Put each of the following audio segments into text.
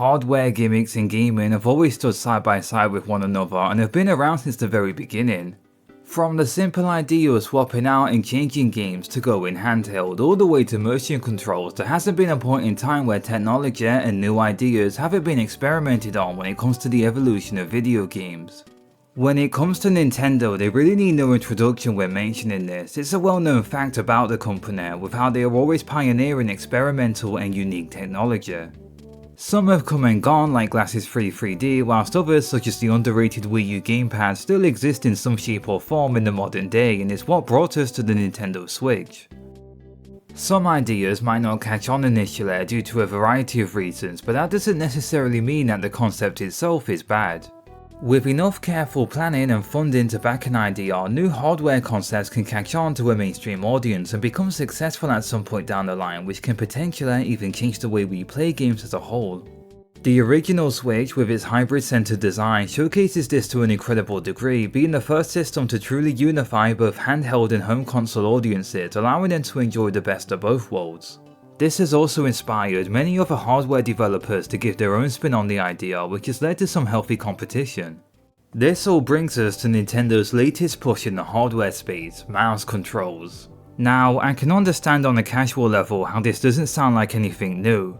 Hardware gimmicks in gaming have always stood side by side with one another and have been around since the very beginning. From the simple idea of swapping out and changing games to go in handheld all the way to motion controls, there hasn't been a point in time where technology and new ideas haven't been experimented on when it comes to the evolution of video games. When it comes to Nintendo, they really need no introduction when mentioning this. It's a well-known fact about the company with how they are always pioneering experimental and unique technology. Some have come and gone like Glasses 3 3D, whilst others such as the underrated Wii U gamepad still exist in some shape or form in the modern day, and is what brought us to the Nintendo Switch. Some ideas might not catch on initially due to a variety of reasons, but that doesn't necessarily mean that the concept itself is bad. With enough careful planning and funding to back an idea, new hardware concepts can catch on to a mainstream audience and become successful at some point down the line, which can potentially even change the way we play games as a whole. The original Switch, with its hybrid-centered design, showcases this to an incredible degree, being the first system to truly unify both handheld and home console audiences, allowing them to enjoy the best of both worlds. This has also inspired many other hardware developers to give their own spin on the idea, which has led to some healthy competition. This all brings us to Nintendo's latest push in the hardware space, mouse controls. Now, I can understand on a casual level how this doesn't sound like anything new,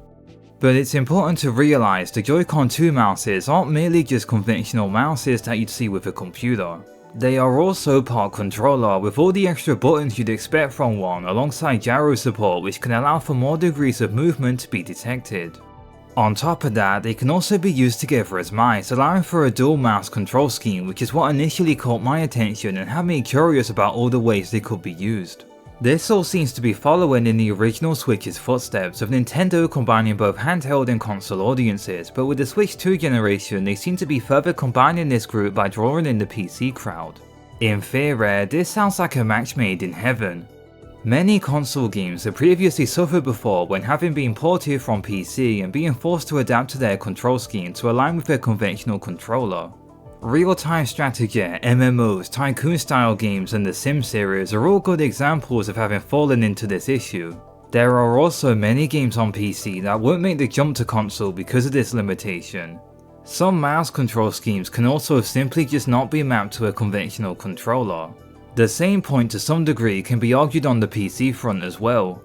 but it's important to realise the Joy-Con 2 mouses aren't merely just conventional mouses that you'd see with a computer. They are also part controller with all the extra buttons you'd expect from one, alongside gyro support, which can allow for more degrees of movement to be detected. On top of that, they can also be used together as mice, allowing for a dual mouse control scheme, which is what initially caught my attention and had me curious about all the ways they could be used. This all seems to be following in the original Switch's footsteps of Nintendo combining both handheld and console audiences, but with the Switch 2 generation they seem to be further combining this group by drawing in the PC crowd. In theory, this sounds like a match made in heaven. Many console games have previously suffered before when having been ported from PC and being forced to adapt to their control scheme to align with their conventional controller. Real-time strategy, MMOs, tycoon-style games and the Sim series are all good examples of having fallen into this issue. There are also many games on PC that won't make the jump to console because of this limitation. Some mouse control schemes can also simply just not be mapped to a conventional controller. The same point to some degree can be argued on the PC front as well,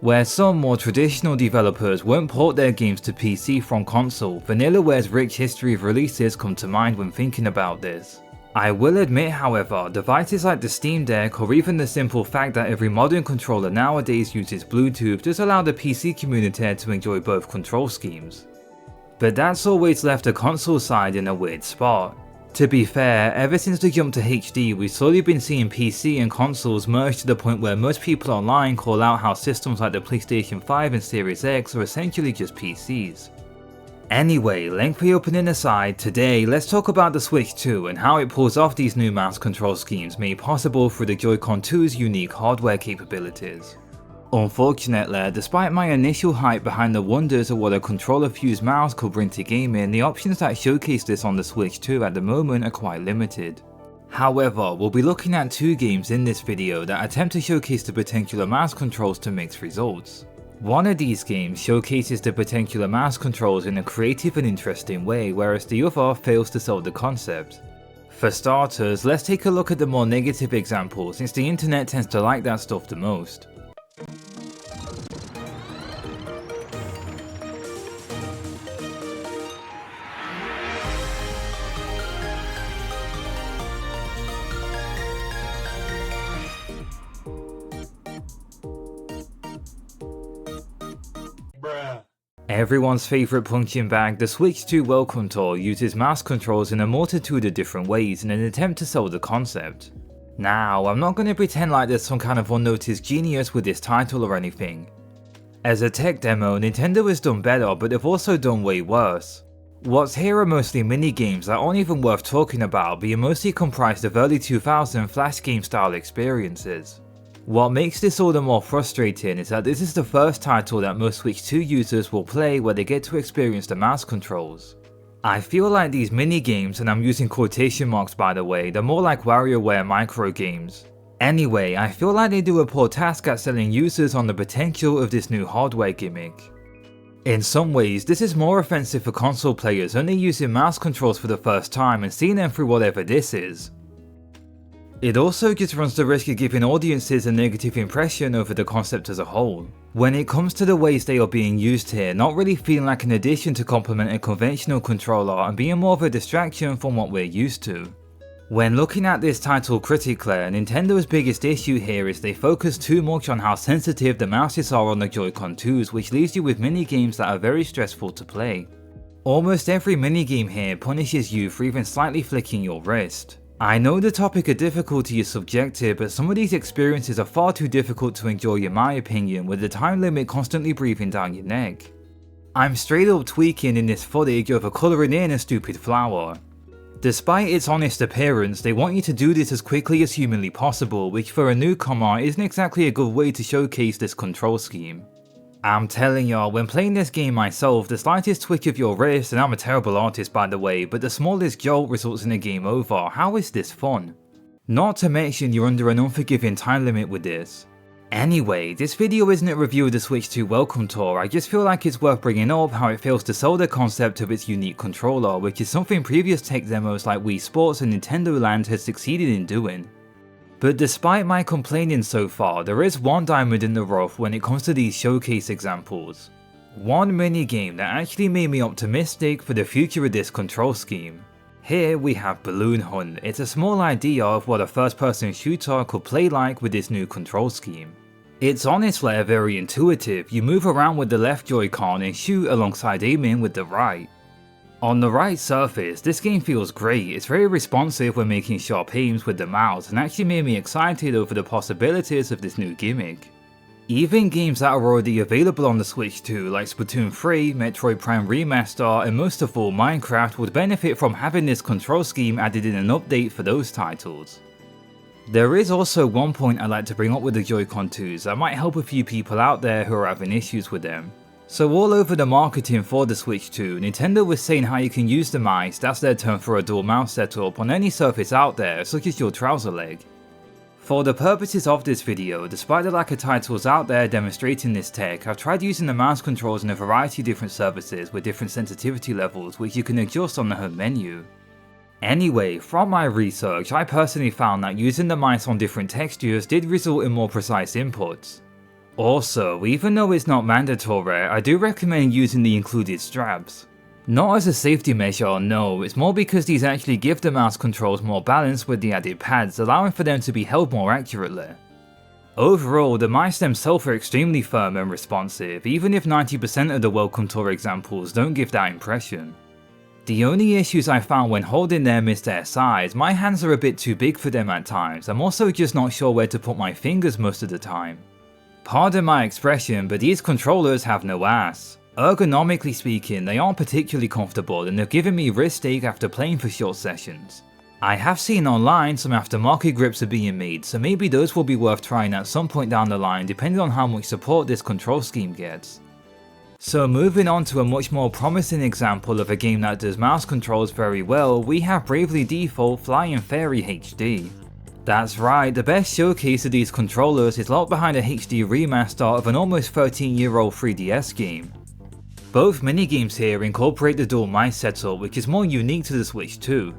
where some more traditional developers won't port their games to PC from console. Vanillaware's rich history of releases come to mind when thinking about this. I will admit however, devices like the Steam Deck or even the simple fact that every modern controller nowadays uses Bluetooth does allow the PC community to enjoy both control schemes. But that's always left the console side in a weird spot. To be fair, ever since the jump to HD, we've slowly been seeing PC and consoles merge to the point where most people online call out how systems like the PlayStation 5 and Series X are essentially just PCs. Anyway, lengthy opening aside, today let's talk about the Switch 2 and how it pulls off these new mouse control schemes made possible through the Joy-Con 2's unique hardware capabilities. Unfortunately, despite my initial hype behind the wonders of what a controller-fused mouse could bring to gaming, the options that showcase this on the Switch 2 at the moment are quite limited. However, we'll be looking at two games in this video that attempt to showcase the potential of mouse controls to mixed results. One of these games showcases the potential of mouse controls in a creative and interesting way, whereas the other fails to sell the concept. For starters, let's take a look at the more negative example, since the internet tends to like that stuff the most. Everyone's favourite punching bag, the Switch 2 Welcome Tour uses mouse controls in a multitude of different ways in an attempt to sell the concept. Now, I'm not going to pretend like there's some kind of unnoticed genius with this title or anything. As a tech demo, Nintendo has done better, but they've also done way worse. What's here are mostly mini-games that aren't even worth talking about, being mostly comprised of early 2000 flash game style experiences. What makes this all the more frustrating is that this is the first title that most Switch 2 users will play where they get to experience the mouse controls. I feel like these mini-games, and I'm using quotation marks by the way, they're more like WarioWare micro games. Anyway, I feel like they do a poor task at selling users on the potential of this new hardware gimmick. In some ways, this is more offensive for console players only using mouse controls for the first time and seeing them through whatever this is. It also just runs the risk of giving audiences a negative impression over the concept as a whole, when it comes to the ways they are being used here, not really feeling like an addition to complement a conventional controller and being more of a distraction from what we're used to. When looking at this title critically, Nintendo's biggest issue here is they focus too much on how sensitive the mouses are on the Joy-Con 2's, which leaves you with minigames that are very stressful to play. Almost every minigame here punishes you for even slightly flicking your wrist. I know the topic of difficulty is subjective, but some of these experiences are far too difficult to enjoy in my opinion, with the time limit constantly breathing down your neck. I'm straight up tweaking in this footage over colouring in a stupid flower. Despite its honest appearance, they want you to do this as quickly as humanly possible, which for a newcomer isn't exactly a good way to showcase this control scheme. I'm telling y'all, when playing this game myself, the slightest twitch of your wrist, and I'm a terrible artist by the way, but the smallest jolt results in a game over. How is this fun? Not to mention you're under an unforgiving time limit with this. Anyway, this video isn't a review of the Switch 2 welcome tour, I just feel like it's worth bringing up how it fails to sell the concept of its unique controller, which is something previous tech demos like Wii Sports and Nintendo Land has succeeded in doing. But despite my complaining so far, there is one diamond in the rough when it comes to these showcase examples. One minigame that actually made me optimistic for the future of this control scheme. Here we have Balloon Hunt. It's a small idea of what a first person shooter could play like with this new control scheme. It's honestly very intuitive. You move around with the left Joy-Con and shoot alongside aiming with the right. On the right surface, this game feels great. It's very responsive when making sharp aims with the mouse and actually made me excited over the possibilities of this new gimmick. Even games that are already available on the Switch 2 like Splatoon 3, Metroid Prime Remaster and most of all Minecraft would benefit from having this control scheme added in an update for those titles. There is also one point I'd like to bring up with the Joy-Con 2's that might help a few people out there who are having issues with them. So all over the marketing for the Switch 2, Nintendo was saying how you can use the mice, that's their term for a dual mouse setup, on any surface out there, such as your trouser leg. For the purposes of this video, despite the lack of titles out there demonstrating this tech, I've tried using the mouse controls in a variety of different surfaces with different sensitivity levels which you can adjust on the home menu. Anyway, from my research, I personally found that using the mice on different textures did result in more precise inputs. Also, even though it's not mandatory, I do recommend using the included straps. Not as a safety measure, no, it's more because these actually give the mouse controls more balance with the added pads, allowing for them to be held more accurately. Overall, the mice themselves are extremely firm and responsive, even if 90% of the welcome tour examples don't give that impression. The only issues I found when holding them is their size. My hands are a bit too big for them at times. I'm also just not sure where to put my fingers most of the time. Pardon my expression, but these controllers have no ass. Ergonomically speaking, they aren't particularly comfortable and they've given me wrist ache after playing for short sessions. I have seen online some aftermarket grips are being made, so maybe those will be worth trying at some point down the line depending on how much support this control scheme gets. So moving on to a much more promising example of a game that does mouse controls very well, we have Bravely Default Flying Fairy HD. That's right, the best showcase of these controllers is locked behind a HD remaster of an almost 13-year-old 3DS game. Both minigames here incorporate the dual mice setup, which is more unique to the Switch 2.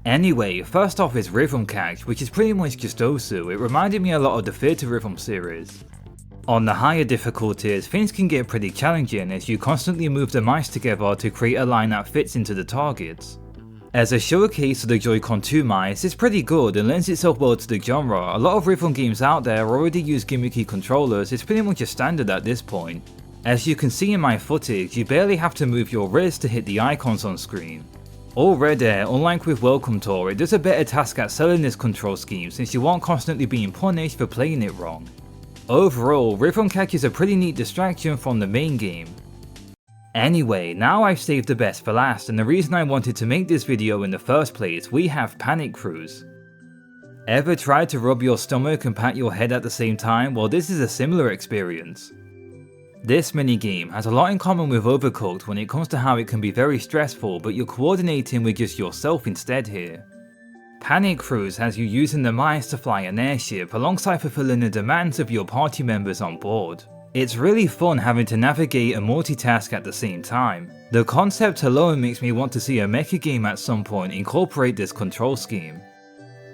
Anyway, first off is Rhythm Catch, which is pretty much just Osu. It reminded me a lot of the Theatre Rhythm series. On the higher difficulties, things can get pretty challenging as you constantly move the mice together to create a line that fits into the targets. As a showcase of the Joy-Con 2 mice, it's pretty good and lends itself well to the genre. A lot of rhythm games out there already use gimmicky controllers, it's pretty much a standard at this point. As you can see in my footage, you barely have to move your wrist to hit the icons on screen. Already, unlike with Welcome Tour, it does a better task at selling this control scheme since you aren't constantly being punished for playing it wrong. Overall, Rhythm Catch is a pretty neat distraction from the main game. Anyway, now I've saved the best for last, and the reason I wanted to make this video in the first place, we have Panic Cruise. Ever tried to rub your stomach and pat your head at the same time? Well, this is a similar experience. This minigame has a lot in common with Overcooked when it comes to how it can be very stressful, but you're coordinating with just yourself instead here. Panic Cruise has you using the mice to fly an airship alongside fulfilling the demands of your party members on board. It's really fun having to navigate and multitask at the same time. The concept alone makes me want to see a mecha game at some point incorporate this control scheme.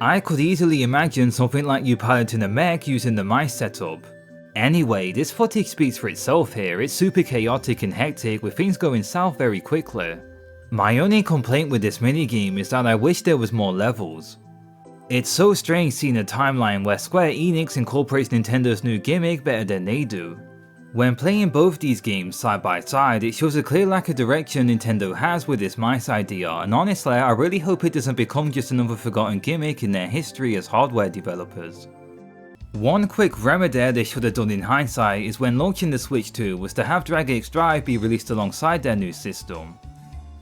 I could easily imagine something like you piloting a mech using the mice setup. Anyway, this footage speaks for itself here. It's super chaotic and hectic with things going south very quickly. My only complaint with this minigame is that I wish there was more levels. It's so strange seeing a timeline where Square Enix incorporates Nintendo's new gimmick better than they do. When playing both these games side by side, it shows a clear lack of direction Nintendo has with this mice idea, and honestly I really hope it doesn't become just another forgotten gimmick in their history as hardware developers. One quick remedy they should have done in hindsight is when launching the Switch 2 was to have DragX Drive be released alongside their new system.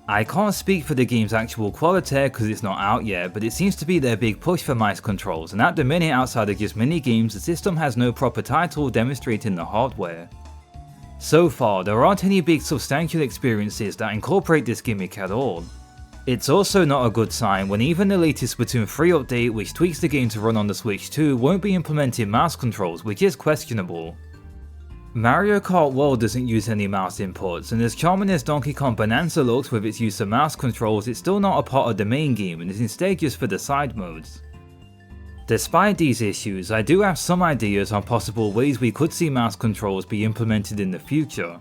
I can't speak for the game's actual quality because it's not out yet, but it seems to be their big push for mice controls, and at the minute outside of just mini-games, the system has no proper title demonstrating the hardware. So far, there aren't any big substantial experiences that incorporate this gimmick at all. It's also not a good sign when even the latest Splatoon 3 update, which tweaks the game to run on the Switch 2, won't be implementing mouse controls, which is questionable. Mario Kart World doesn't use any mouse inputs, and as charming as Donkey Kong Bonanza looks with its use of mouse controls, it's still not a part of the main game and is instead just for the side modes. Despite these issues, I do have some ideas on possible ways we could see mouse controls be implemented in the future.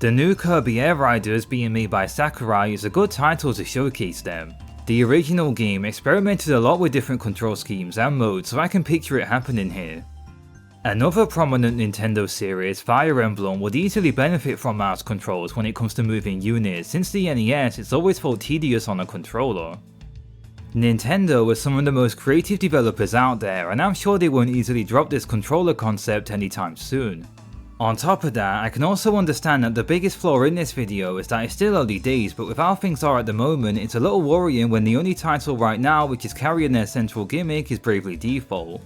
The new Kirby Air Riders being made by Sakurai is a good title to showcase them. The original game experimented a lot with different control schemes and modes, so I can picture it happening here. Another prominent Nintendo series, Fire Emblem, would easily benefit from mouse controls when it comes to moving units. Since the NES, it's always felt tedious on a controller. Nintendo is some of the most creative developers out there, and I'm sure they won't easily drop this controller concept anytime soon. On top of that, I can also understand that the biggest flaw in this video is that it's still early days, but with how things are at the moment, it's a little worrying when the only title right now which is carrying their central gimmick is Bravely Default.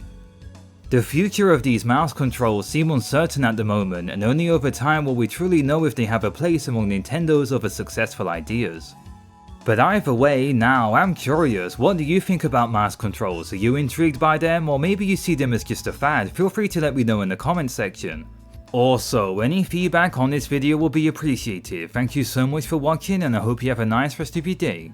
The future of these mouse controls seem uncertain at the moment, and only over time will we truly know if they have a place among Nintendo's other successful ideas. But either way, now I'm curious, what do you think about mouse controls? Are you intrigued by them, or maybe you see them as just a fad? Feel free to let me know in the comment section. Also, any feedback on this video will be appreciated. Thank you so much for watching, and I hope you have a nice rest of your day.